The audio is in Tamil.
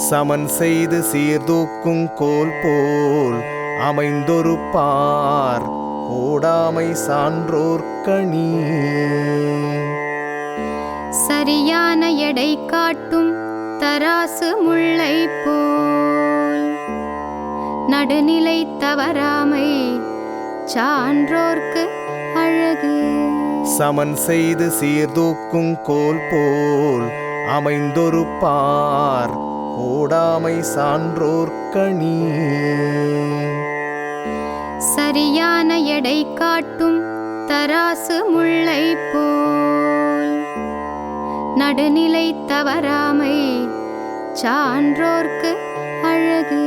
சமன் செய்து சீர்தூக்கும் கோல் போல் அமைந்தொரு பார் கோடாமை சான்றோர்க்கணி. சரியான எடை காட்டும் தராசு முல்லை போல் நடுநிலை தவறாமை சான்றோர்க்கு அழகு. சமன் செய்து சீர்தூக்கும் கோல் போல் அமைந்தொரு பார் கோடாமை சான்றோர்க்கணி. சரியான எடை காட்டும் தராசு முல்லை போல் நடுநிலை தவறாமை சான்றோர்க்கு அழகு.